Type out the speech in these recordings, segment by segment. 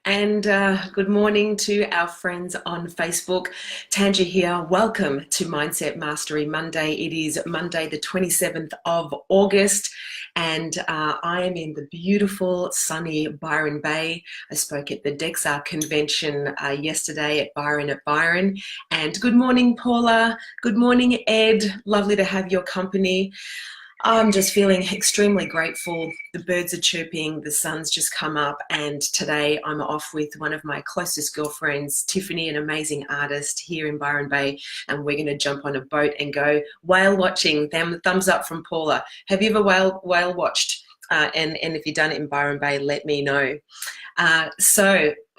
And good morning to our friends on Facebook. Tangia here. Welcome to Mindset Mastery Monday. It is Monday, the 27th of August, and I am in the beautiful, sunny Byron Bay. I spoke at the DEXA convention yesterday at Byron. And good morning, Paula. Good morning, Ed. Lovely to have your company. I'm just feeling extremely grateful. The birds are chirping, the sun's just come up, and today I'm off with one of my closest girlfriends, Tiffany, an amazing artist here in Byron Bay, and we're going to jump on a boat and go whale watching. Thumbs up from Paula. Have you ever whale watched? And if you've done it in Byron Bay, let me know.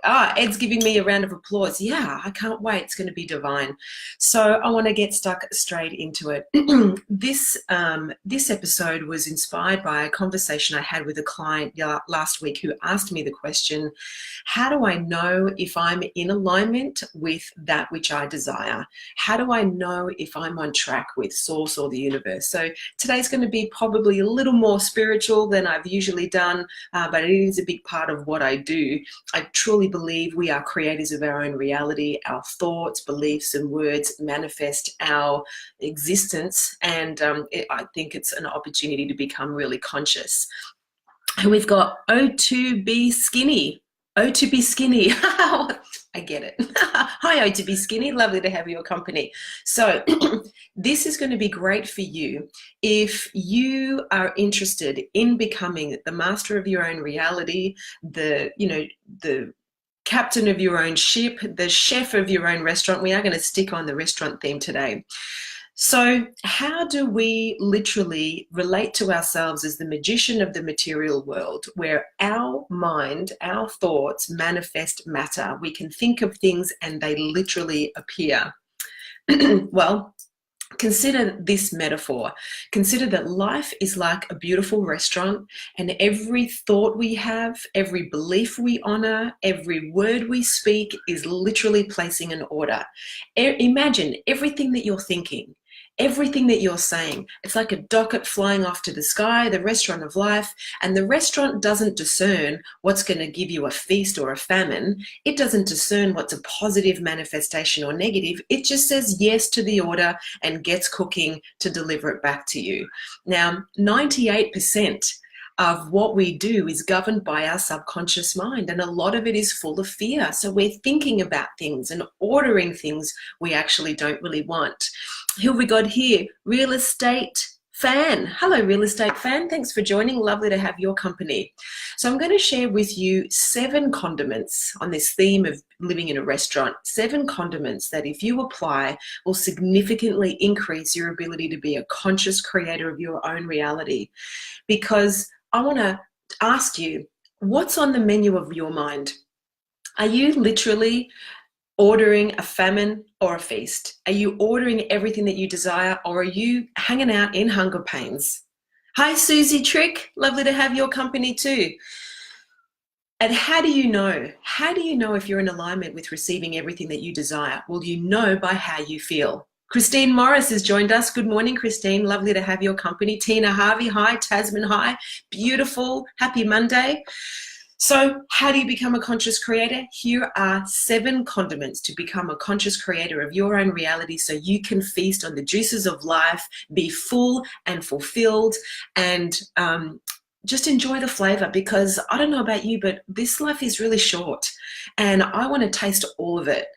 Ed's giving me a round of applause. Yeah, I can't wait. It's going to be divine. So I want to get stuck straight into it. This episode was inspired by a conversation I had with a client last week who asked me the question, how do I know if I'm in alignment with that which I desire? How do I know if I'm on track with source or the universe? So today's going to be probably a little more spiritual than I've usually done, but it is a big part of what I do. I truly believe we are creators of our own reality. Our thoughts, beliefs, and words manifest our existence, and I think it's an opportunity to become really conscious. And we've got O2B Skinny. O2B Skinny. I get it. Hi, O2B Skinny. Lovely to have your company. So this is going to be great for you if you are interested in becoming the master of your own reality, the captain of your own ship, the chef of your own restaurant. We are going to stick on the restaurant theme today. So how do we literally relate to ourselves as the magician of the material world, where our mind, our thoughts manifest matter? We can think of things and they literally appear. Well, consider this metaphor. Consider that life is like a beautiful restaurant, and every thought we have, every belief we honor, every word we speak is literally placing an order. Imagine everything that you're thinking, everything that you're saying. It's like a docket flying off to the sky, the restaurant of life, and the restaurant doesn't discern what's going to give you a feast or a famine. It doesn't discern what's a positive manifestation or negative. It just says yes to the order and gets cooking to deliver it back to you. Now, 98% of what we do is governed by our subconscious mind, and a lot of it is full of fear. So we're thinking about things and ordering things we actually don't really want. Who have we got here? Real estate fan. Hello, real estate fan. Thanks for joining. Lovely to have your company. So I'm going to share with you 7 condiments on this theme of living in a restaurant. 7 condiments that, if you apply, will significantly increase your ability to be a conscious creator of your own reality. Because I want to ask you, what's on the menu of your mind? Are you literally ordering a famine or a feast? Are you ordering everything that you desire, or are you hanging out in hunger pains? Hi, Susie Trick. Lovely to have your company too. And how do you know? How do you know if you're in alignment with receiving everything that you desire? Well, you know by how you feel. Christine Morris has joined us. Good morning, Christine. Lovely to have your company. Tina Harvey, hi. Tasman, hi. Beautiful. Happy Monday. So how do you become a conscious creator? Here are 7 condiments to become a conscious creator of your own reality, so you can feast on the juices of life, be full and fulfilled, and just enjoy the flavor. Because I don't know about you, but this life is really short, and I want to taste all of it.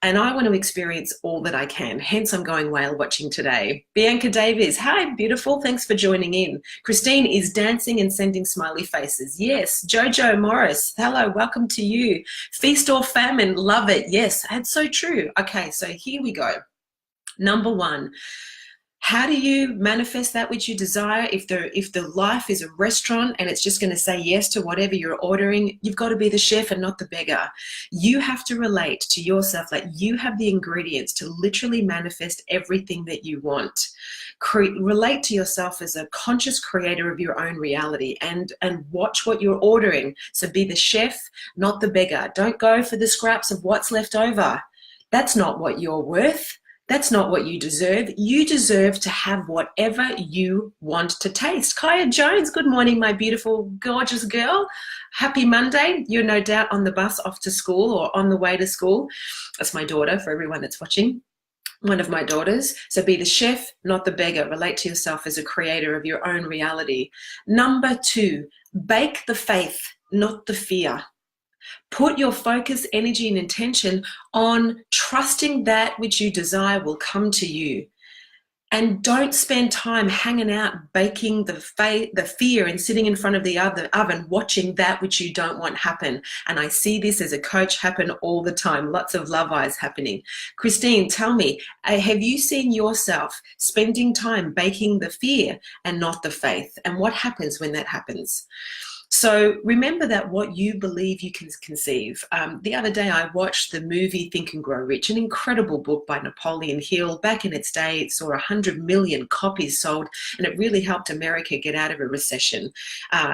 And I want to experience all that I can. Hence, I'm going whale watching today. Bianca Davies, hi, beautiful. Thanks for joining in. Christine is dancing and sending smiley faces. Yes. Jojo Morris, hello, welcome to you. Feast or famine, love it. Yes, that's so true. Okay, so here we go. Number 1. How do you manifest that which you desire? If the life is a restaurant and it's just going to say yes to whatever you're ordering, you've got to be the chef and not the beggar. You have to relate to yourself like you have the ingredients to literally manifest everything that you want. Relate to yourself as a conscious creator of your own reality, and watch what you're ordering. So be the chef, not the beggar. Don't go for the scraps of what's left over. That's not what you're worth. That's not what you deserve. You deserve to have whatever you want to taste. Kaya Jones, good morning, my beautiful, gorgeous girl. Happy Monday. You're no doubt on the bus off to school or on the way to school. That's my daughter, for everyone that's watching. One of my daughters. So be the chef, not the beggar. Relate to yourself as a creator of your own reality. Number 2, bake the faith, not the fear. Put your focus, energy, and intention on trusting that which you desire will come to you. And don't spend time hanging out, baking the fear and sitting in front of the oven, watching that which you don't want happen. And I see this as a coach happen all the time. Lots of love eyes happening. Christine, tell me, have you seen yourself spending time baking the fear and not the faith? And what happens when that happens? So remember that what you believe you can conceive. The other day I watched the movie Think and Grow Rich, an incredible book by Napoleon Hill. Back in its day, it saw 100 million copies sold, and it really helped America get out of a recession.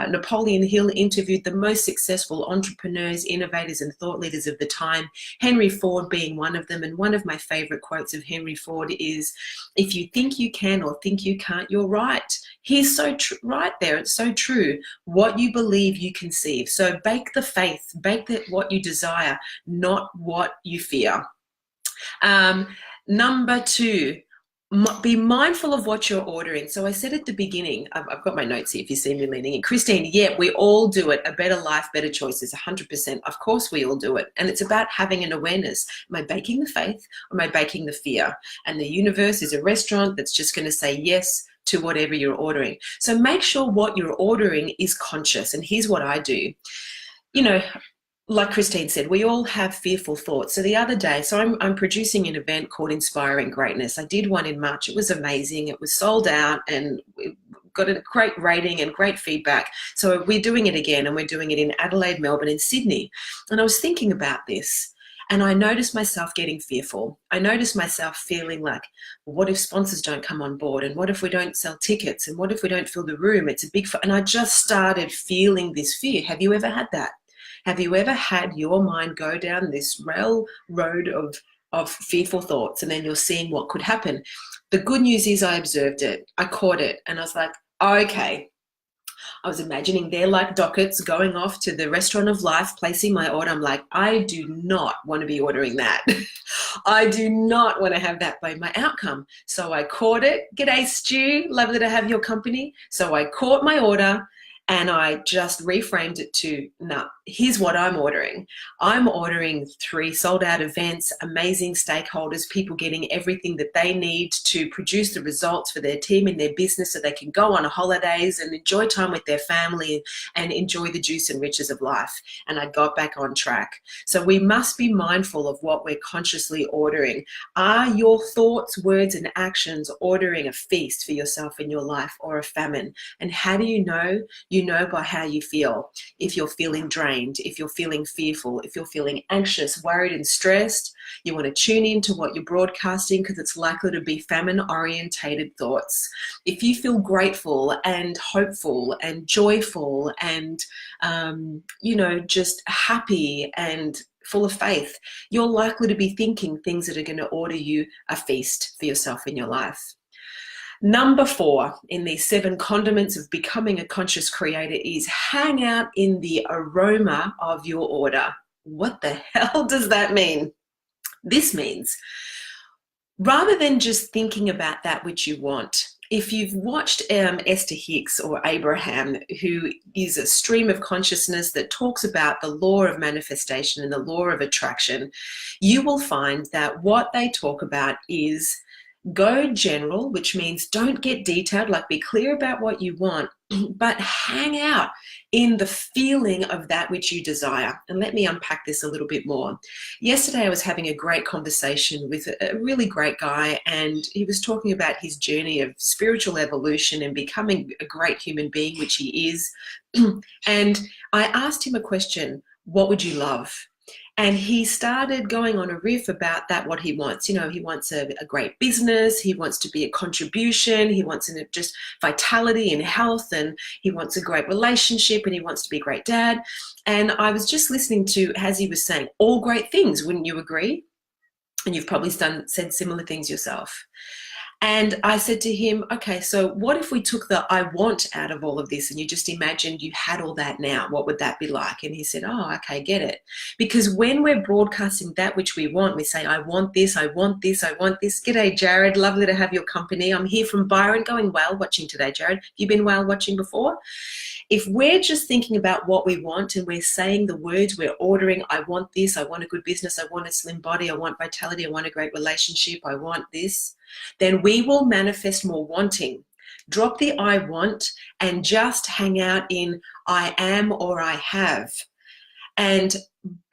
Napoleon Hill interviewed the most successful entrepreneurs, innovators, and thought leaders of the time, Henry Ford being one of them. And one of my favorite quotes of Henry Ford is, "If you think you can or think you can't, you're right." He's so right there. It's so true. What you believe you conceive. So bake the faith, bake what you desire, not what you fear. Number 2, be mindful of what you're ordering. So I said at the beginning, I've got my notes here if you see me leaning in. Christine, yeah, we all do it. A better life, better choices, 100%. Of course we all do it. And it's about having an awareness. Am I baking the faith or am I baking the fear? And the universe is a restaurant that's just going to say yes to whatever you're ordering. So make sure what you're ordering is conscious. And here's what I do. You know, like Christine said, we all have fearful thoughts. So the other day, I'm producing an event called Inspiring Greatness. I did one in March. It was amazing. It was sold out and we got a great rating and great feedback. So we're doing it again, and we're doing it in Adelaide, Melbourne, and Sydney. And I was thinking about this. And I noticed myself getting fearful. I noticed myself feeling like, well, what if sponsors don't come on board? And what if we don't sell tickets? And what if we don't fill the room? It's a big, and I just started feeling this fear. Have you ever had that? Have you ever had your mind go down this railroad of fearful thoughts, and then you're seeing what could happen? The good news is I observed it. I caught it, and I was like, okay. I was imagining they're like dockets going off to the restaurant of life, placing my order. I'm like, I do not want to be ordering that. I do not want to have that be my outcome. So I caught it. G'day, Stu. Lovely to have your company. So I caught my order. And I just reframed it to, no, here's what I'm ordering. I'm ordering 3 sold out events, amazing stakeholders, people getting everything that they need to produce the results for their team and their business so they can go on holidays and enjoy time with their family and enjoy the juice and riches of life. And I got back on track. So we must be mindful of what we're consciously ordering. Are your thoughts, words, and actions ordering a feast for yourself in your life or a famine? And how do you know? You know by how you feel. If you're feeling drained, if you're feeling fearful, if you're feeling anxious, worried, and stressed, you want to tune in to what you're broadcasting, because it's likely to be famine-orientated thoughts. If you feel grateful and hopeful and joyful and, just happy and full of faith, you're likely to be thinking things that are going to order you a feast for yourself in your life. Number 4 in these 7 condiments of becoming a conscious creator is hang out in the aroma of your order. What the hell does that mean? This means rather than just thinking about that which you want, if you've watched Esther Hicks or Abraham, who is a stream of consciousness that talks about the law of manifestation and the law of attraction, you will find that what they talk about is go general, which means don't get detailed, like be clear about what you want, but hang out in the feeling of that which you desire. And let me unpack this a little bit more. Yesterday, I was having a great conversation with a really great guy, and he was talking about his journey of spiritual evolution and becoming a great human being, which he is. And I asked him a question, what would you love? And he started going on a riff about that, what he wants. He wants a great business. He wants to be a contribution. He wants just vitality and health. And he wants a great relationship. And he wants to be a great dad. And I was just listening to, as he was saying, all great things. Wouldn't you agree? And you've probably said similar things yourself. And I said to him, okay, so what if we took the I want out of all of this and you just imagined you had all that now? What would that be like? And he said, oh, okay, get it. Because when we're broadcasting that which we want, we say, I want this, I want this, I want this. G'day, Jared. Lovely to have your company. I'm here from Byron, going whale watching today, Jared. Have you been whale watching before? If we're just thinking about what we want and we're saying the words, we're ordering, I want this, I want a good business, I want a slim body, I want vitality, I want a great relationship, I want this, then we will manifest more wanting. Drop the I want and just hang out in I am or I have. And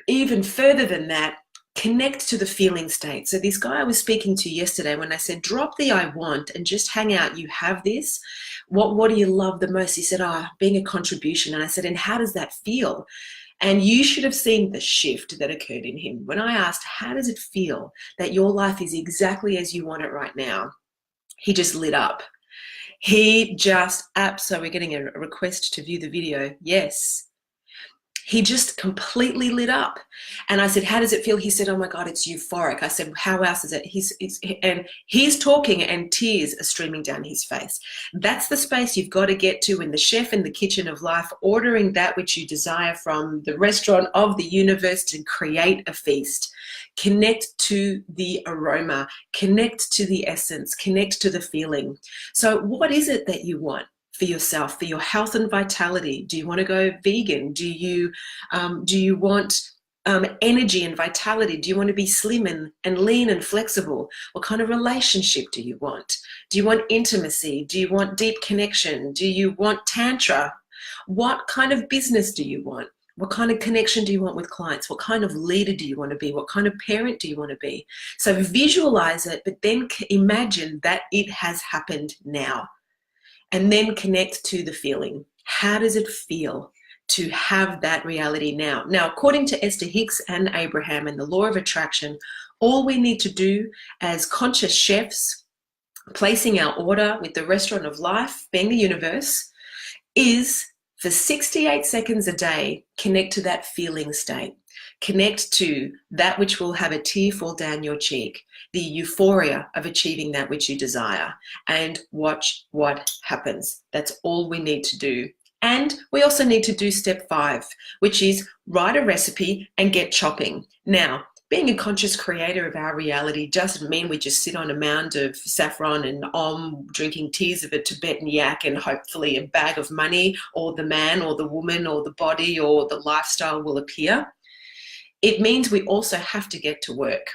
even further than that, connect to the feeling state. So this guy I was speaking to yesterday, when I said, drop the I want and just hang out, you have this. What do you love the most? He said, being a contribution. And I said, and how does that feel? And you should have seen the shift that occurred in him. When I asked, how does it feel that your life is exactly as you want it right now? He just lit up. He just, so we're getting a request to view the video. Yes. He just completely lit up. And I said, how does it feel? He said, oh my God, it's euphoric. I said, how else is it? He's talking and tears are streaming down his face. That's the space you've got to get to in the chef in the kitchen of life, ordering that which you desire from the restaurant of the universe to create a feast. Connect to the aroma, connect to the essence, connect to the feeling. So what is it that you want for yourself, for your health and vitality? Do you want to go vegan? Do you want energy and vitality? Do you want to be slim and lean and flexible? What kind of relationship do you want? Do you want intimacy? Do you want deep connection? Do you want tantra? What kind of business do you want? What kind of connection do you want with clients? What kind of leader do you want to be? What kind of parent do you want to be? So visualize it, but then imagine that it has happened now. And then connect to the feeling. How does it feel to have that reality now? Now, according to Esther Hicks and Abraham and the law of attraction, all we need to do as conscious chefs, placing our order with the restaurant of life, being the universe, is for 68 seconds a day, connect to that feeling state. Connect to that which will have a tear fall down your cheek, the euphoria of achieving that which you desire, and watch what happens. That's all we need to do. And we also need to do step 5, which is write a recipe and get chopping. Now, being a conscious creator of our reality doesn't mean we just sit on a mound of saffron and drinking tears of a Tibetan yak and hopefully a bag of money or the man or the woman or the body or the lifestyle will appear. It means we also have to get to work.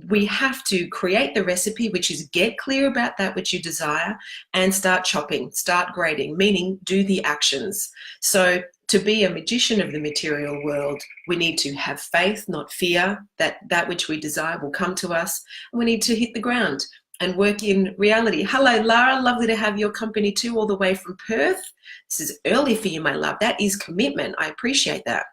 We have to create the recipe, which is get clear about that which you desire and start chopping, start grading, meaning do the actions. So to be a magician of the material world, we need to have faith, not fear, that that which we desire will come to us. And we need to hit the ground and work in reality. Hello, Lara. Lovely to have your company too, all the way from Perth. This is early for you, my love. That is commitment. I appreciate that.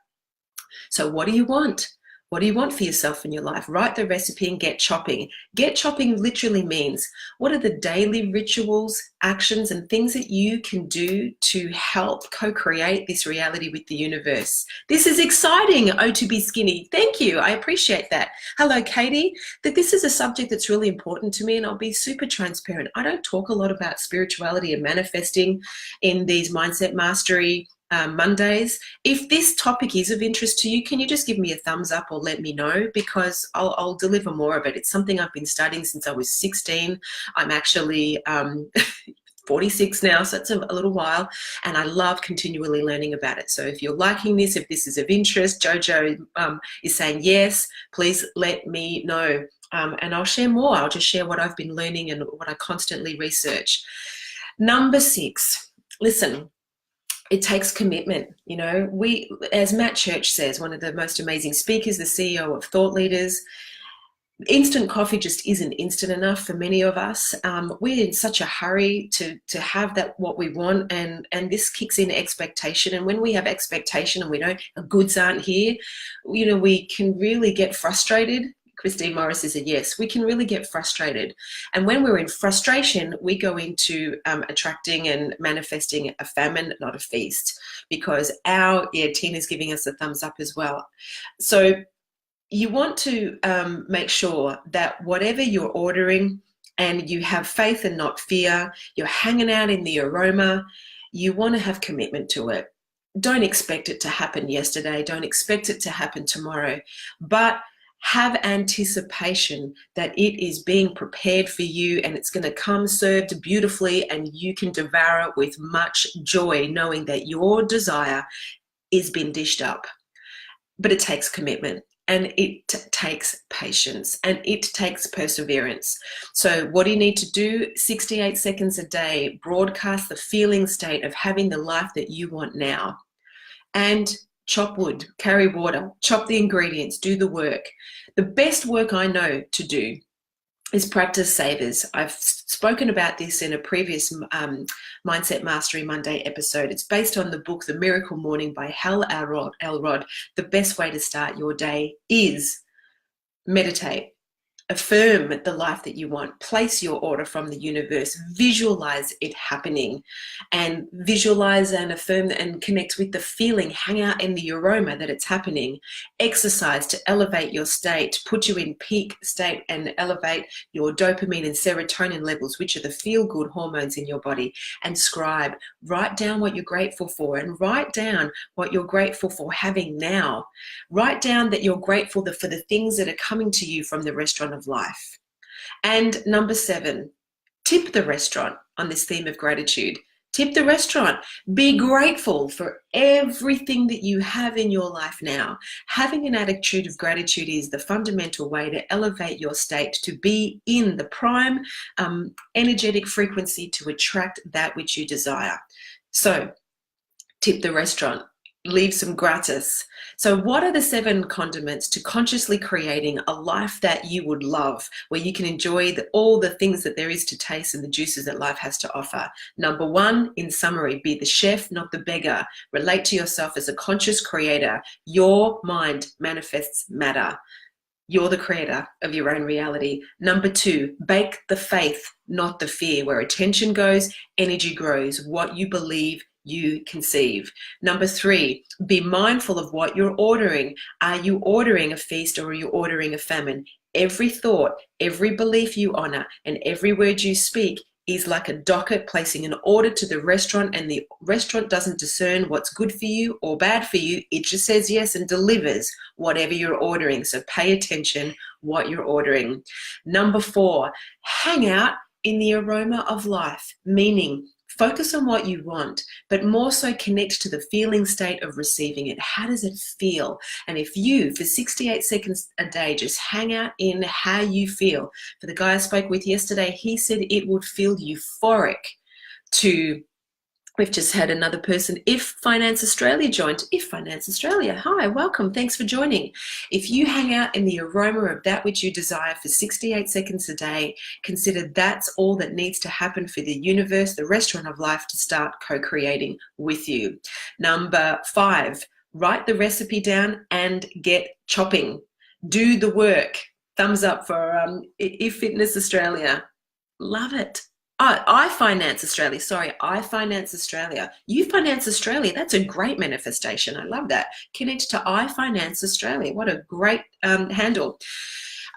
So what do you want? What do you want for yourself in your life? Write the recipe and get chopping. Get chopping literally means, what are the daily rituals, actions, and things that you can do to help co-create this reality with the universe? This is exciting. Oh, to be skinny. Thank you. I appreciate that. Hello, Katie. This is a subject that's really important to me, and I'll be super transparent. I don't talk a lot about spirituality and manifesting in these mindset mastery Mondays. If this topic is of interest to you, can you just give me a thumbs up or let me know, because I'll deliver more of it. It's something I've been studying since I was 16. I'm actually 46 now, so it's a little while, and I love continually learning about it. So if you're liking this, if this is of interest, Jojo is saying yes, please let me know, and I'll share more. I'll just share what I've been learning and what I constantly research. Number 6, listen, it takes commitment. You know, we, as Matt Church says, one of the most amazing speakers, the CEO of Thought Leaders, instant coffee just isn't instant enough for many of us. We're in such a hurry to have that what we want, and this kicks in expectation. And when we have expectation and we know our goods aren't here, you know, we can really get frustrated. Christine Morris is a yes. We can really get frustrated. And when we're in frustration, we go into attracting and manifesting a famine, not a feast, because Tina's giving us a thumbs up as well. So you want to make sure that whatever you're ordering, and you have faith and not fear, you're hanging out in the aroma, you want to have commitment to it. Don't expect it to happen yesterday. Don't expect it to happen tomorrow. But have anticipation that it is being prepared for you, and it's going to come served beautifully, and you can devour it with much joy, knowing that your desire is being dished up. But it takes commitment, and it takes patience, and it takes perseverance. So what do you need to do? 68 seconds a day, broadcast the feeling state of having the life that you want now. And chop wood, carry water, chop the ingredients, do the work. The best work I know to do is practice savers. I've spoken about this in a previous Mindset Mastery Monday episode. It's based on the book The Miracle Morning by Hal Elrod. The best way to start your day is meditate. Affirm the life that you want. Place your order from the universe. Visualize it happening, and visualize and affirm and connect with the feeling. Hang out in the aroma that it's happening. Exercise to elevate your state, put you in peak state, and elevate your dopamine and serotonin levels, which are the feel-good hormones in your body. And scribe. Write down what you're grateful for, and write down what you're grateful for having now. Write down that you're grateful for the things that are coming to you from the restaurant of life. And number 7, tip the restaurant on this theme of gratitude. Tip the restaurant. Be grateful for everything that you have in your life now. Having an attitude of gratitude is the fundamental way to elevate your state, to be in the prime energetic frequency to attract that which you desire. So, tip the restaurant. Leave some gratis. So what are the 7 condiments to consciously creating a life that you would love, where you can enjoy all the things that there is to taste and the juices that life has to offer? Number 1, in summary, be the chef, not the beggar. Relate to yourself as a conscious creator. Your mind manifests matter. You're the creator of your own reality. Number 2, bake the faith, not the fear. Where attention goes, energy grows. What you believe, you conceive. Number 3, be mindful of what you're ordering. Are you ordering a feast, or are you ordering a famine? Every thought, every belief you honor, and every word you speak is like a docket placing an order to the restaurant, and the restaurant doesn't discern what's good for you or bad for you. It just says yes and delivers whatever you're ordering. So pay attention what you're ordering. Number 4, hang out in the aroma of life, meaning focus on what you want, but more so connect to the feeling state of receiving it. How does it feel? And if you, for 68 seconds a day, just hang out in how you feel. For the guy I spoke with yesterday, he said it would feel euphoric to... We've just had another person, If Finance Australia, joined. If Finance Australia, hi, welcome, thanks for joining. If you hang out in the aroma of that which you desire for 68 seconds a day, consider that's all that needs to happen for the universe, the restaurant of life, to start co-creating with you. Number 5, write the recipe down and get chopping. Do the work. Thumbs up for If Fitness Australia. Love it. I Finance Australia. Sorry, I Finance Australia. You Finance Australia. That's a great manifestation. I love that. Connect to I Finance Australia. What a great handle.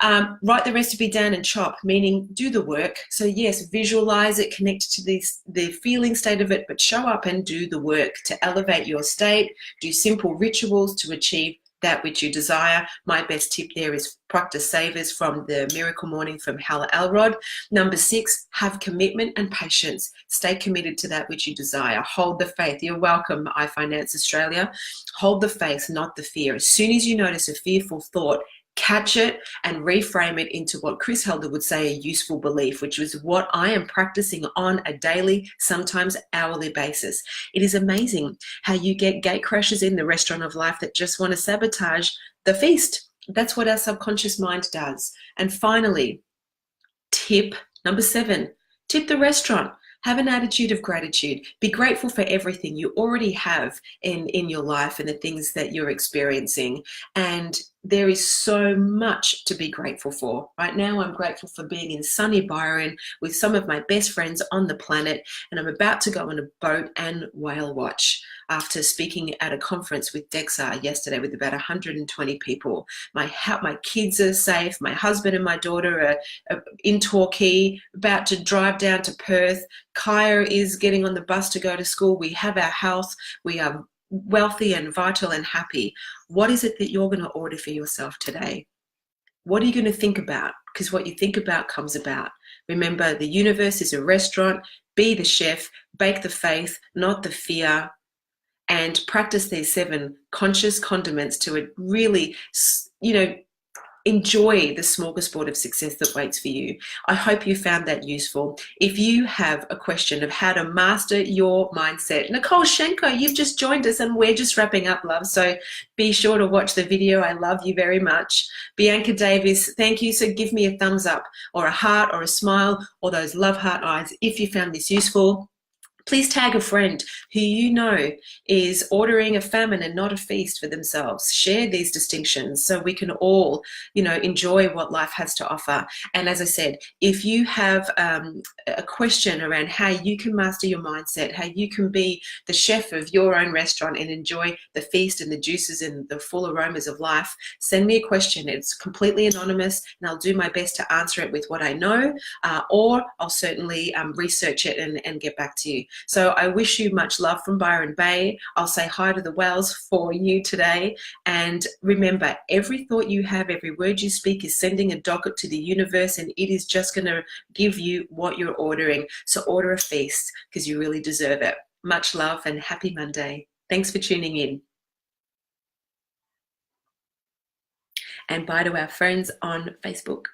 Write the recipe down and chop, meaning do the work. So yes, visualize it, connect to the feeling state of it, but show up and do the work to elevate your state. Do simple rituals to achieve that which you desire. My best tip there is practice savers from the Miracle Morning from Hal Elrod. Number 6, have commitment and patience. Stay committed to that which you desire. Hold the faith. You're welcome, I Finance Australia. Hold the faith, not the fear. As soon as you notice a fearful thought, catch it and reframe it into what Chris Helder would say a useful belief, which is what I am practicing on a daily, sometimes hourly basis. It is amazing how you get gate crashers in the restaurant of life that just want to sabotage the feast. That's what our subconscious mind does. And finally, tip number 7, tip the restaurant. Have an attitude of gratitude. Be grateful for everything you already have in your life and the things that you're experiencing. And there is so much to be grateful for. Right now, I'm grateful for being in sunny Byron with some of my best friends on the planet, and I'm about to go on a boat and whale watch after speaking at a conference with DEXA yesterday with about 120 people. My kids are safe. My husband and my daughter are in Torquay, about to drive down to Perth. Kaya is getting on the bus to go to school. We have our health. We are wealthy and vital and happy. What is it that you're going to order for yourself today? What are you going to think about? Because what you think about comes about. Remember, the universe is a restaurant. Be the chef, bake the faith, not the fear, and practice these 7 conscious condiments to really, enjoy the smorgasbord of success that waits for you. I hope you found that useful. If you have a question of how to master your mindset, Nicole Shenko, you've just joined us and we're just wrapping up, love. So be sure to watch the video. I love you very much. Bianca Davis, thank you. So give me a thumbs up or a heart or a smile or those love heart eyes if you found this useful. Please tag a friend who you know is ordering a famine and not a feast for themselves. Share these distinctions so we can all, enjoy what life has to offer. And as I said, if you have a question around how you can master your mindset, how you can be the chef of your own restaurant and enjoy the feast and the juices and the full aromas of life, send me a question. It's completely anonymous and I'll do my best to answer it with what I know, or I'll certainly research it and get back to you. So I wish you much love from Byron Bay. I'll say hi to the whales for you today. And remember, every thought you have, every word you speak is sending a docket to the universe, and it is just going to give you what you're ordering. So order a feast because you really deserve it. Much love and happy Monday. Thanks for tuning in. And bye to our friends on Facebook.